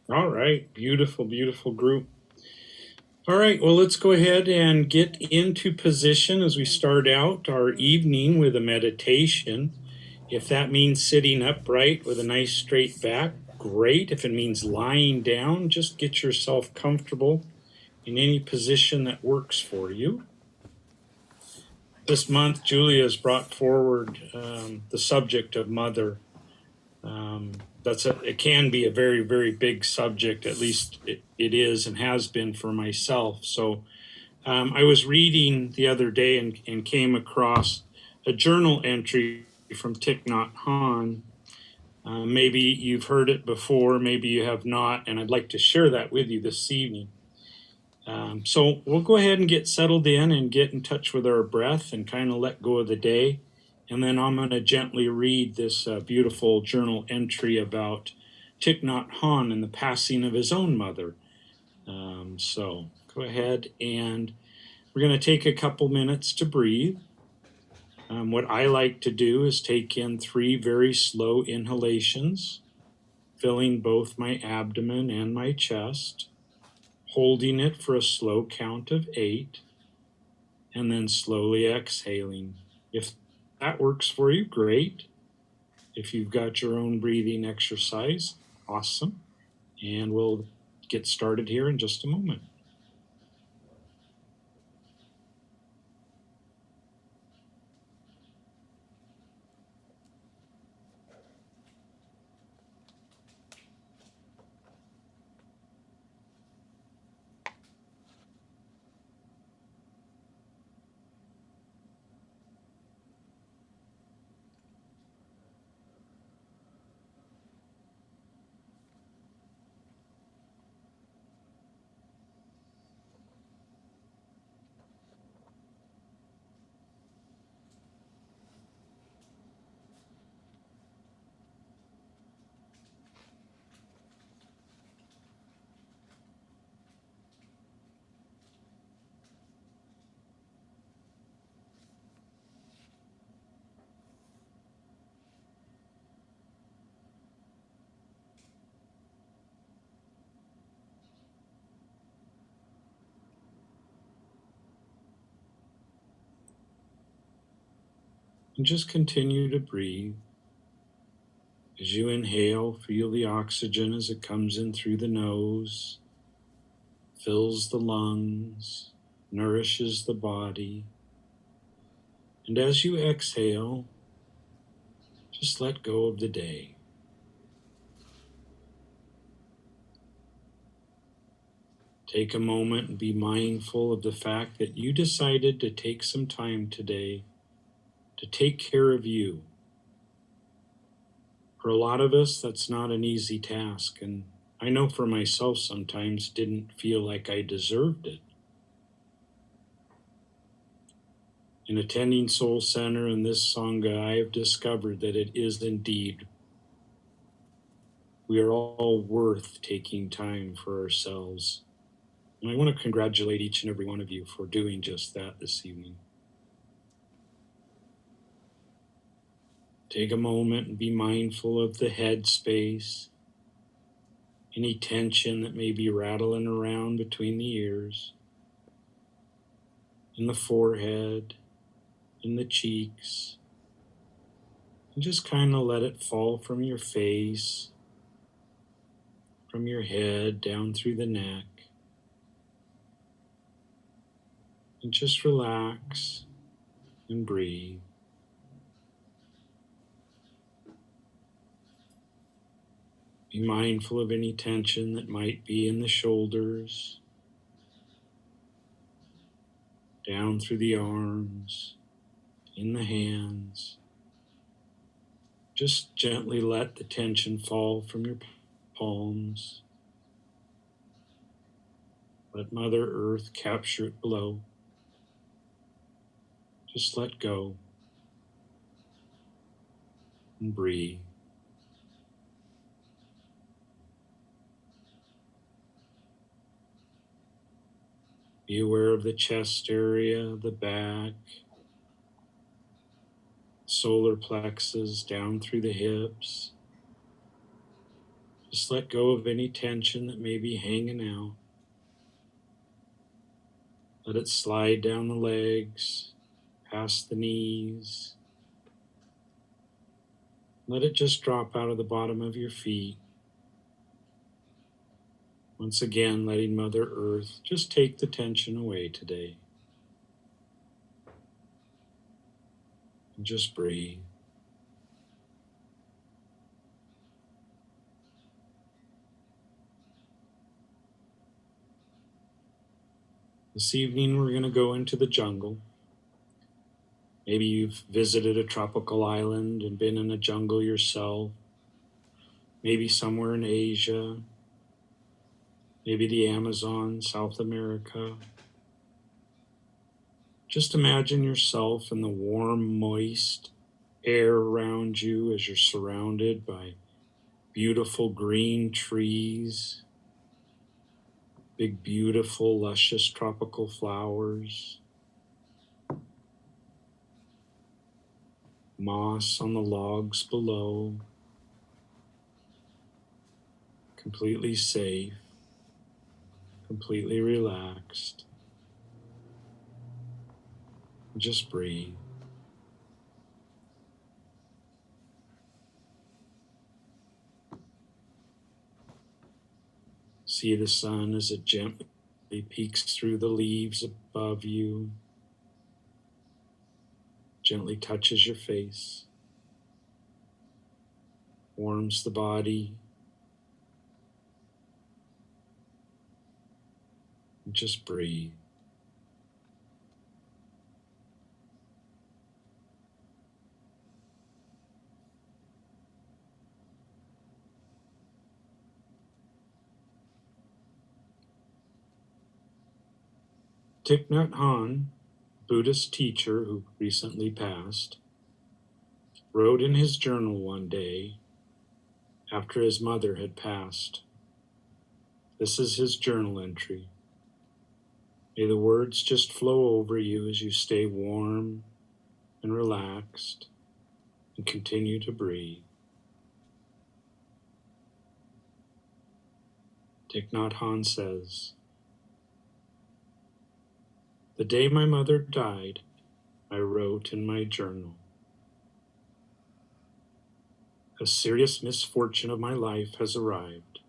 All right, beautiful, beautiful group. All right, well, let's go ahead and get into position as we start out our evening with a meditation. If that means sitting upright with a nice straight back, great. If it means lying down, just get yourself comfortable in any position that works for you. This month, Julia has brought forward the subject of mother. It can be a very, very big subject, at least it is and has been for myself. So I was reading the other day and came across a journal entry from Thich Nhat Hanh. Maybe you've heard it before, maybe you have not, and I'd like to share that with you this evening. So we'll go ahead and get settled in and get in touch with our breath and kind of let go of the day. And then I'm going to gently read this beautiful journal entry about Thich Nhat Hanh and the passing of his own mother. So go ahead, and we're going to take a couple minutes to breathe. What I like to do is take in 3 very slow inhalations, filling both my abdomen and my chest, holding it for a slow count of 8, and then slowly exhaling. If that works for you, great. If you've got your own breathing exercise, awesome. And we'll get started here in just a moment. And just continue to breathe. As you inhale, feel the oxygen as it comes in through the nose, fills the lungs, nourishes the body. And as you exhale, just let go of the day. Take a moment and be mindful of the fact that you decided to take some time today to take care of you. For a lot of us, that's not an easy task, and I know for myself sometimes didn't feel like I deserved it. In attending Soul Center and this Sangha, I have discovered that it is indeed. We are all worth taking time for ourselves. And I want to congratulate each and every one of you for doing just that this evening. Take a moment and be mindful of the head space, any tension that may be rattling around between the ears, in the forehead, in the cheeks, and just kind of let it fall from your face, from your head down through the neck, and just relax and breathe. Be mindful of any tension that might be in the shoulders, down through the arms, in the hands. Just gently let the tension fall from your palms. Let Mother Earth capture it below. Just let go and breathe. Be aware of the chest area, the back, solar plexus down through the hips. Just Just let go of any tension that may be hanging out. Let it slide down the legs, past the knees. Let it just drop out of the bottom of your feet. Once again, letting Mother Earth just take the tension away today. And just breathe. This evening we're going to go into the jungle. Maybe you've visited a tropical island and been in a jungle yourself. Maybe somewhere in Asia. Maybe the Amazon, South America. Just imagine yourself in the warm, moist air around you as you're surrounded by beautiful green trees, big, beautiful, luscious tropical flowers, moss on the logs below, completely safe, completely relaxed. Just breathe. See the sun as it gently peeks through the leaves above you, gently touches your face, warms the body, and just breathe. Thich Nhat Hanh, Buddhist teacher who recently passed, wrote in his journal one day after his mother had passed. This is his journal entry. May the words just flow over you as you stay warm and relaxed and continue to breathe. Thich Nhat Hanh says, "The day my mother died, I wrote in my journal, a serious misfortune of my life has arrived.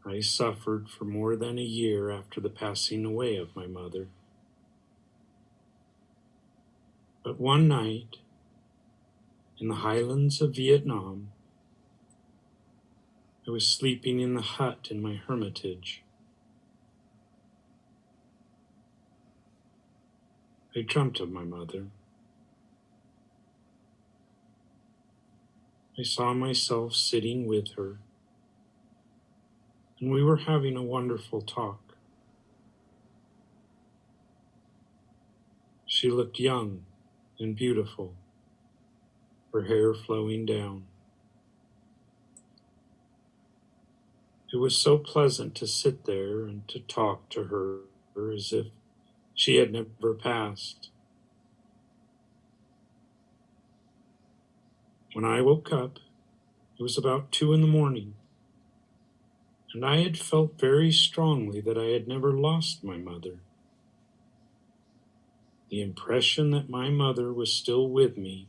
I suffered for more than a year after the passing away of my mother. But one night, in the highlands of Vietnam, I was sleeping in the hut in my hermitage. I dreamt of my mother. I saw myself sitting with her, and we were having a wonderful talk. She looked young and beautiful, her hair flowing down. It was so pleasant to sit there and to talk to her as if she had never passed. When I woke up, it was about 2 a.m, and I had felt very strongly that I had never lost my mother. The impression that my mother was still with me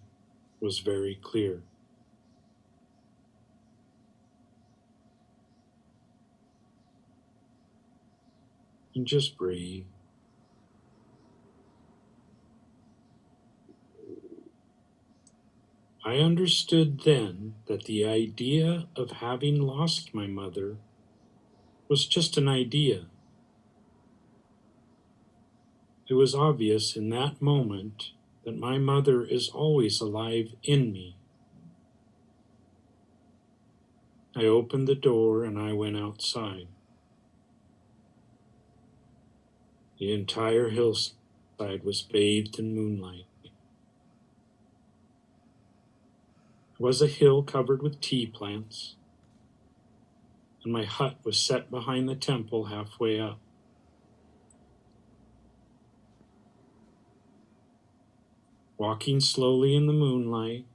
was very clear. And just breathe. I understood then that the idea of having lost my mother was just an idea. It was obvious in that moment that my mother is always alive in me. I opened the door and I went outside. The entire hillside was bathed in moonlight. It was a hill covered with tea plants, and my hut was set behind the temple halfway up. Walking slowly in the moonlight,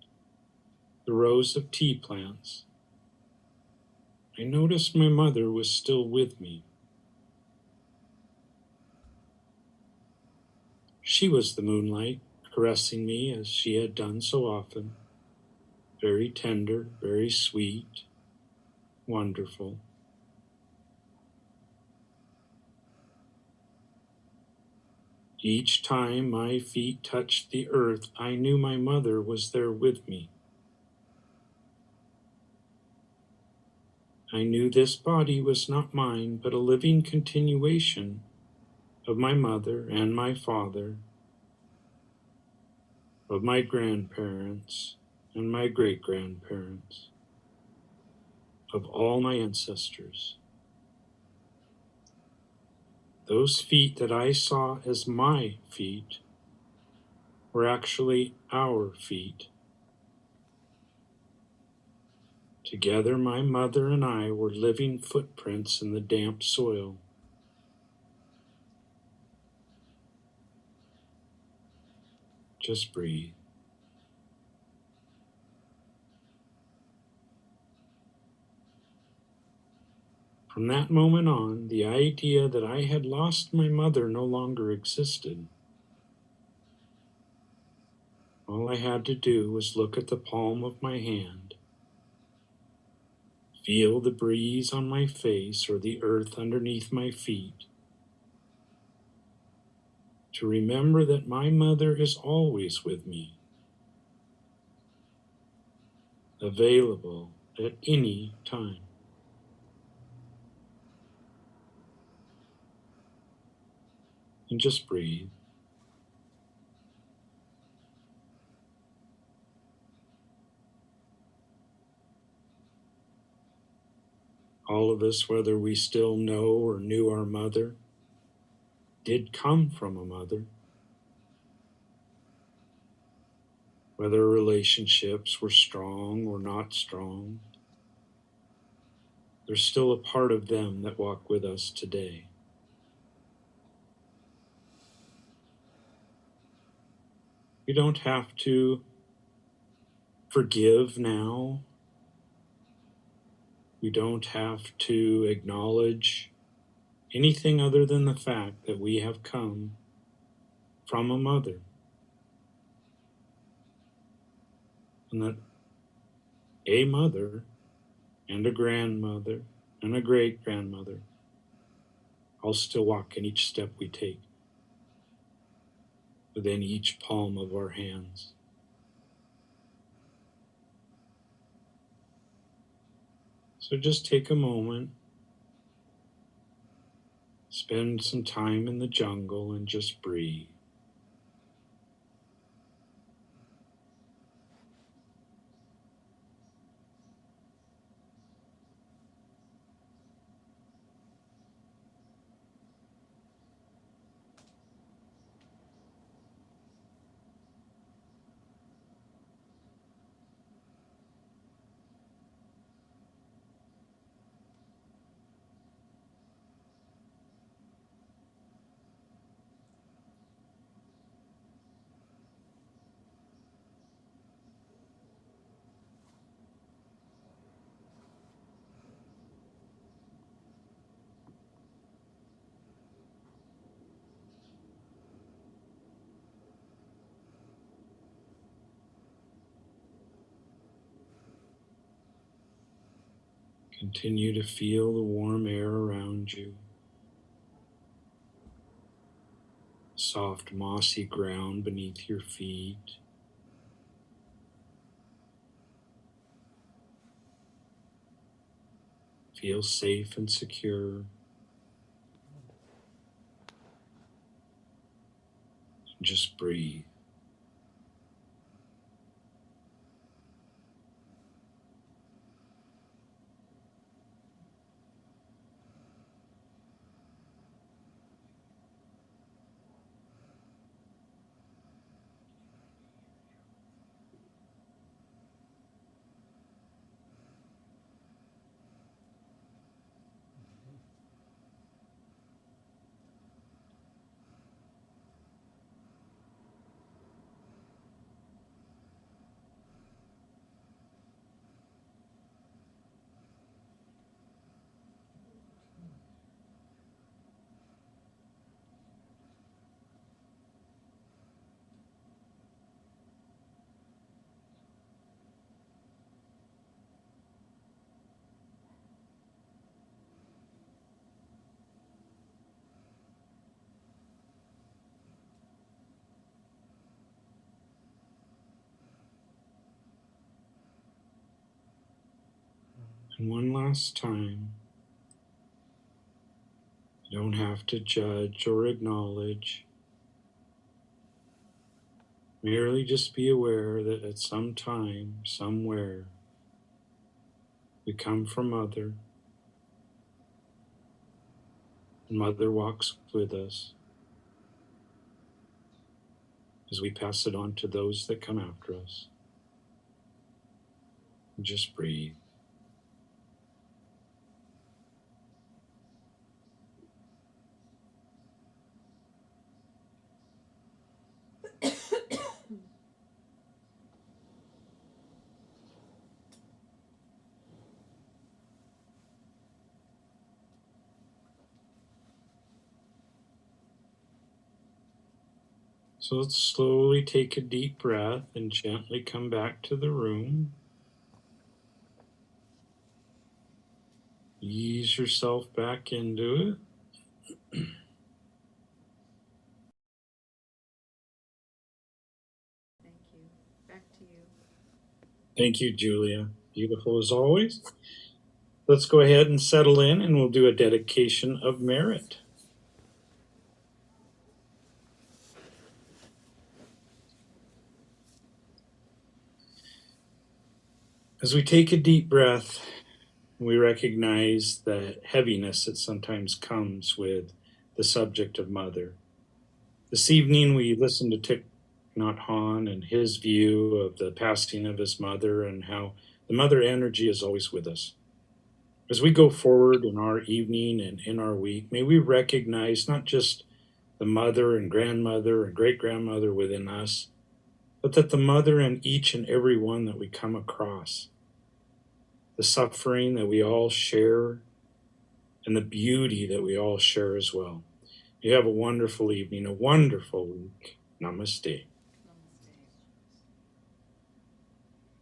the rows of tea plants, I noticed my mother was still with me. She was the moonlight, caressing me as she had done so often, very tender, very sweet, wonderful. Each time my feet touched the earth, I knew my mother was there with me. I knew this body was not mine, but a living continuation of my mother and my father, of my grandparents and my great-grandparents, of all my ancestors. Those feet that I saw as my feet were actually our feet. Together, my mother and I were living footprints in the damp soil. Just breathe. From that moment on, the idea that I had lost my mother no longer existed. All I had to do was look at the palm of my hand, feel the breeze on my face or the earth underneath my feet, to remember that my mother is always with me, available at any time. And just breathe. All of us, whether we still know or knew our mother, did come from a mother. Whether relationships were strong or not strong, there's still a part of them that walk with us today. We don't have to forgive now. We don't have to acknowledge anything other than the fact that we have come from a mother, and that a mother and a grandmother and a great-grandmother all still walk in each step we take, within each palm of our hands. So just take a moment, spend some time in the jungle and just breathe. Continue to feel the warm air around you, soft mossy ground beneath your feet. Feel safe and secure. Just breathe. And one last time, you don't have to judge or acknowledge. Merely just be aware that at some time, somewhere, we come from Mother, and Mother walks with us as we pass it on to those that come after us. And just breathe. So let's slowly take a deep breath and gently come back to the room. Ease yourself back into it. Thank you. Back to you. Thank you, Julia. Beautiful as always. Let's go ahead and settle in, and we'll do a dedication of merit. As we take a deep breath, we recognize the heaviness that sometimes comes with the subject of Mother. This evening, we listened to Thich Nhat Hanh and his view of the passing of his mother and how the mother energy is always with us. As we go forward in our evening and in our week, may we recognize not just the mother and grandmother and great grandmother within us, but that the mother in each and every one that we come across, the suffering that we all share, and the beauty that we all share as well. You have a wonderful evening, a wonderful week. Namaste.